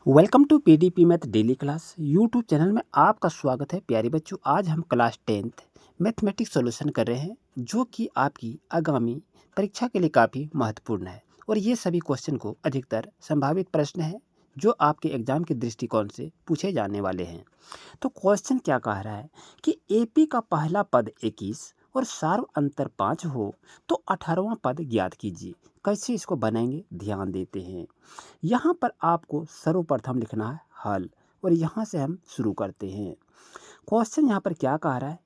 Welcome to PDP math daily class YouTube channel में आपका स्वागत है। प्यारे बच्चों, आज हम क्लास 10th मैथमेटिक्स सॉल्यूशन कर रहे हैं, जो कि आपकी आगामी परीक्षा के लिए काफ़ी महत्वपूर्ण है। और ये सभी क्वेश्चन को अधिकतर संभावित प्रश्न हैं जो आपके एग्जाम के दृष्टिकोण से पूछे जाने वाले हैं। तो क्वेश्चन क्या कह रहा है कि एपी का पहला पद 21 और सार्व अंतर 5 हो तो 18वां पद ज्ञात कीजिए। कैसे इसको बनाएंगे, ध्यान देते हैं। यहाँ पर आपको सर्वप्रथम लिखना है हल, और यहाँ से हम शुरू करते हैं। क्वेश्चन यहाँ पर क्या कह रहा है,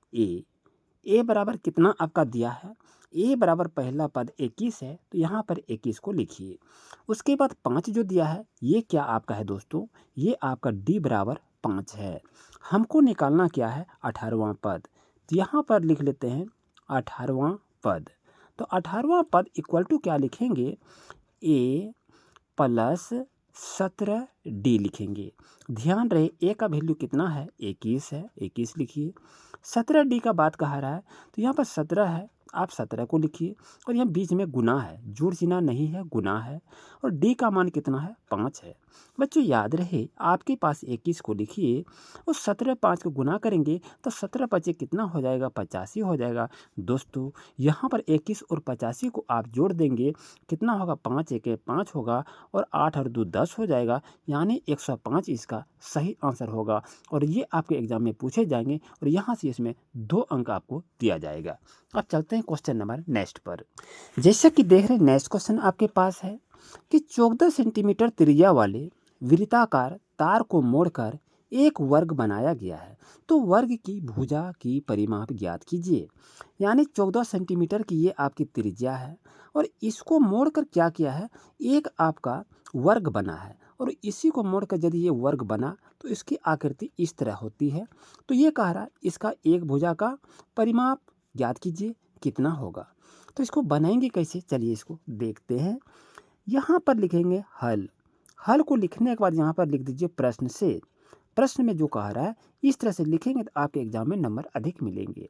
ए बराबर कितना आपका दिया है। ए बराबर पहला पद 21 है, तो यहाँ पर 21 को लिखिए। उसके बाद 5 जो दिया है, ये क्या आपका है दोस्तों, ये आपका डी बराबर 5 है। हमको निकालना क्या है, 18वां पद। तो यहाँ पर लिख लेते हैं 18वां पद। तो 18वां पद इक्वल टू क्या लिखेंगे, ए प्लस 17D लिखेंगे। ध्यान रहे ए का वैल्यू कितना है, 21 है, 21 लिखिए। 17D का बात कहा रहा है, तो यहाँ पर 17 है, आप 17 को लिखिए। और यहाँ बीच में गुना है, जोड़ चिन्ह नहीं है, गुना है। और D का मान कितना है, 5 है। बच्चों याद रहे, आपके पास 21 को लिखिए और 17 5 को गुना करेंगे तो 17 5 कितना हो जाएगा, 85 हो जाएगा। दोस्तों यहाँ पर 21 और 85 को आप जोड़ देंगे, कितना होगा, 5 1 5 होगा, और 8 और 2 10 हो जाएगा, यानी 105 इसका सही आंसर होगा। और ये आपके एग्जाम में पूछे जाएंगे और यहाँ से इसमें 2 अंक आपको दिया जाएगा। अब चलते हैं क्वेश्चन नंबर नेक्स्ट पर। जैसा कि देख रहे हैं, नेक्स्ट क्वेश्चन आपके पास है कि 14 सेंटीमीटर त्रिज्या वाले वृत्ताकार तार को मोड़कर एक वर्ग बनाया गया है, तो वर्ग की भुजा की परिमाप ज्ञात कीजिए। यानी 14 सेंटीमीटर की ये आपकी त्रिज्या है, और इसको मोड़कर क्या किया है, एक आपका वर्ग बना है। और इसी को मोड़कर यदि ये वर्ग बना तो इसकी आकृति इस तरह होती है। तो ये कह रहा है इसका एक भुजा का परिमाप ज्ञात कीजिए, कितना होगा। तो इसको बनाएंगे कैसे, चलिए इसको देखते हैं। यहाँ पर लिखेंगे हल। हल को लिखने के बाद यहाँ पर लिख दीजिए प्रश्न से। प्रश्न में जो कह रहा है इस तरह से लिखेंगे तो आपके एग्जाम में नंबर अधिक मिलेंगे।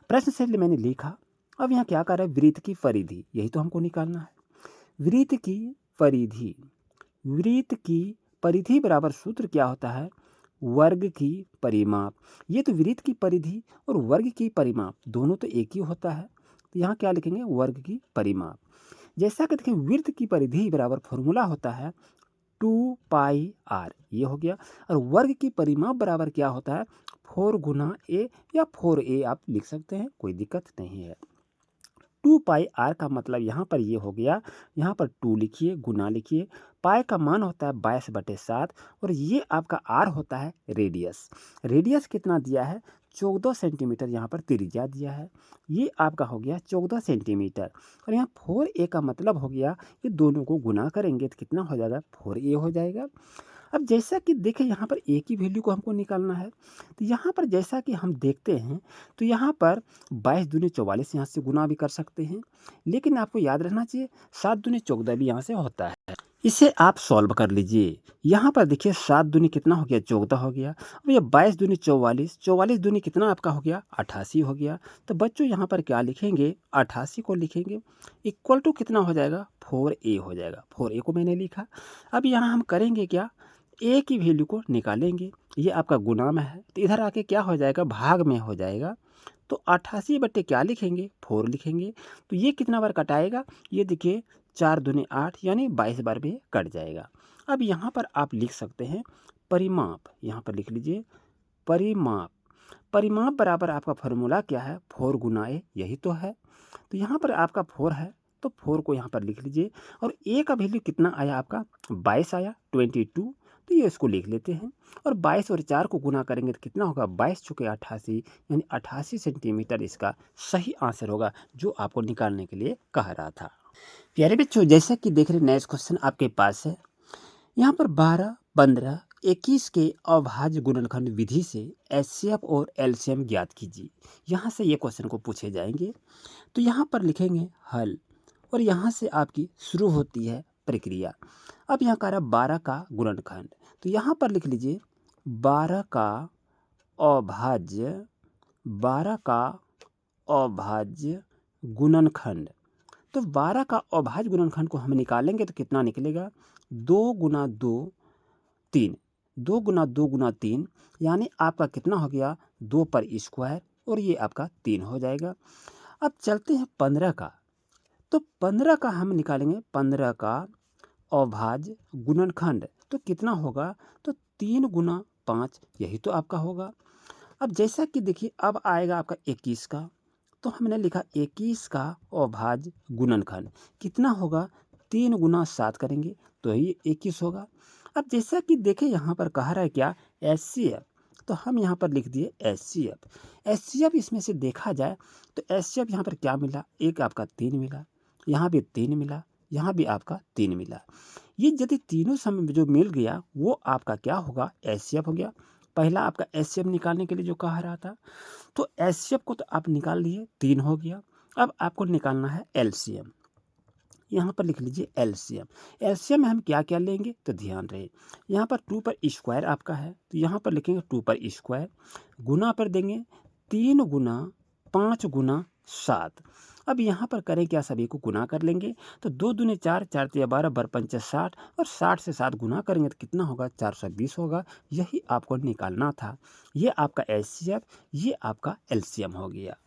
प्रश्न से मैंने लिखा। अब यहाँ क्या कर रहा है, वृत्त की परिधि, यही तो हमको निकालना है। वृत्त की परिधि, वृत्त की परिधि बराबर सूत्र क्या होता है, वर्ग की परिमाप। ये तो वृत्त की परिधि और वर्ग की परिमाप दोनों तो एक ही होता है, तो यहाँ क्या लिखेंगे, वर्ग की परिमाप। जैसा कि देखें, वृत्त की परिधि बराबर फॉर्मूला होता है 2πr, ये हो गया। और वर्ग की परिमाप बराबर क्या होता है, 4 गुना ए, या 4a आप लिख सकते हैं, कोई दिक्कत नहीं है। 2πr का मतलब यहाँ पर ये हो गया, यहाँ पर 2 लिखिए, गुना लिखिए। पाई का मान होता है 22/7, और ये आपका आर होता है रेडियस। रेडियस कितना दिया है, 14 सेंटीमीटर यहाँ पर त्रिज्या दिया है, ये आपका हो गया 14 सेंटीमीटर। और यहाँ 4a का मतलब हो गया, ये दोनों को गुना करेंगे तो कितना हो जाएगा, 4a हो जाएगा। अब जैसा कि देखें, यहाँ पर ए की वैल्यू को हमको निकालना है, तो यहाँ पर जैसा कि हम देखते हैं, तो यहाँ पर 22 दूनी 44 यहाँ से गुना भी कर सकते हैं, लेकिन आपको याद रहना चाहिए 7 दूनी 14 भी यहाँ से होता है। इसे आप सॉल्व कर लीजिए। यहाँ पर देखिए 7 दूनी कितना हो गया, 14 हो गया। अब ये 22 दूनी 44, 44 दूनी कितना आपका हो गया, 88 हो गया। तो बच्चों यहाँ पर क्या लिखेंगे, 88 को लिखेंगे, इक्वल टू कितना हो जाएगा, 4a हो जाएगा। 4a को मैंने लिखा। अब यहाँ हम करेंगे क्या, ए की वैल्यू को निकालेंगे, ये आपका गुना में है, तो इधर आके क्या हो जाएगा, भाग में हो जाएगा। तो 88 बट्टे क्या लिखेंगे, 4 लिखेंगे। तो ये कितना बार कटाएगा, ये देखिए 4 दूनी 8, यानी 22 बार भी कट जाएगा। अब यहाँ पर आप लिख सकते हैं परिमाप, यहाँ पर लिख लीजिए परिमाप। परिमाप बराबर आपका फॉर्मूला क्या है, 4 गुना ए, यही तो है। तो यहाँ पर आपका 4 है, तो 4 को यहाँ पर लिख लीजिए। और ए का वैल्यू कितना आया आपका, 22 आया, 22, तो ये इसको लिख लेते हैं। और 22 और 4 को गुना करेंगे तो कितना होगा, 22 चुके 88, यानी 88 सेंटीमीटर इसका सही आंसर होगा, जो आपको निकालने के लिए कह रहा था। प्यारे बच्चों, जैसा कि देख रहे नेक्स्ट क्वेश्चन आपके पास है। यहाँ पर 12, 15, 21 के अभाज्य गुणनखंड विधि से एचसीएफ और एलसीएम ज्ञात कीजिए। यहाँ से ये क्वेश्चन को पूछे जाएंगे। तो यहाँ पर लिखेंगे हल, और यहाँ से आपकी शुरू होती है प्रक्रिया। अब यहाँ कह रहा है 12 का गुणनखंड, तो यहाँ पर लिख लीजिए 12 का अभाज्य, 12 का अभाज्य गुणनखंड। तो 12 का अभाज्य गुणनखंड को हम निकालेंगे तो कितना निकलेगा, 2 गुना 2 3, 2 गुना 2 गुना 3 यानी आपका कितना हो गया 2 पर स्क्वायर और ये आपका 3 हो जाएगा। अब चलते हैं 15 का, तो 15 का हम निकालेंगे 15 का अभाज्य गुणनखंड तो कितना होगा, तो 3 गुना 5 यही तो आपका होगा। अब जैसा कि देखिए अब आएगा आपका 21 का, तो हमने लिखा 21 का अभाज्य गुणनखंड कितना होगा, 3 गुना 7 करेंगे तो ये 21 होगा। अब जैसा कि देखें यहाँ पर कह रहा है क्या, एचसीएफ, तो हम यहाँ पर लिख दिए एचसीएफ इसमें से देखा जाए तो एचसीएफ यहाँ पर क्या मिला, एक आपका 3 मिला, यहाँ भी 3 मिला, यहाँ भी आपका 3 मिला। ये यदि तीनों सम जो मिल गया वो आपका क्या होगा, एचसीएफ हो गया। पहला आपका एचसीएफ निकालने के लिए जो कहा रहा था, तो एचसीएफ को तो आप निकाल लिए, 3 हो गया। अब आपको निकालना है एलसीएम, यहाँ पर लिख लीजिए एलसीएम। एलसीएम में हम क्या क्या लेंगे, तो ध्यान रहे यहाँ पर 2 पर स्क्वायर आपका है, तो यहाँ पर लिखेंगे 2 पर स्क्वायर, गुना पर देंगे 3 गुना 5 गुना 7। अब यहाँ पर करें क्या, सभी को गुना कर लेंगे, तो 2 दूने 4, 4 तिया 12, बर पंचे 60 और 60 से 7 गुना करेंगे तो कितना होगा, 420 होगा। यही आपको निकालना था। ये आपका एचसीएफ, ये आपका एलसीएम हो गया।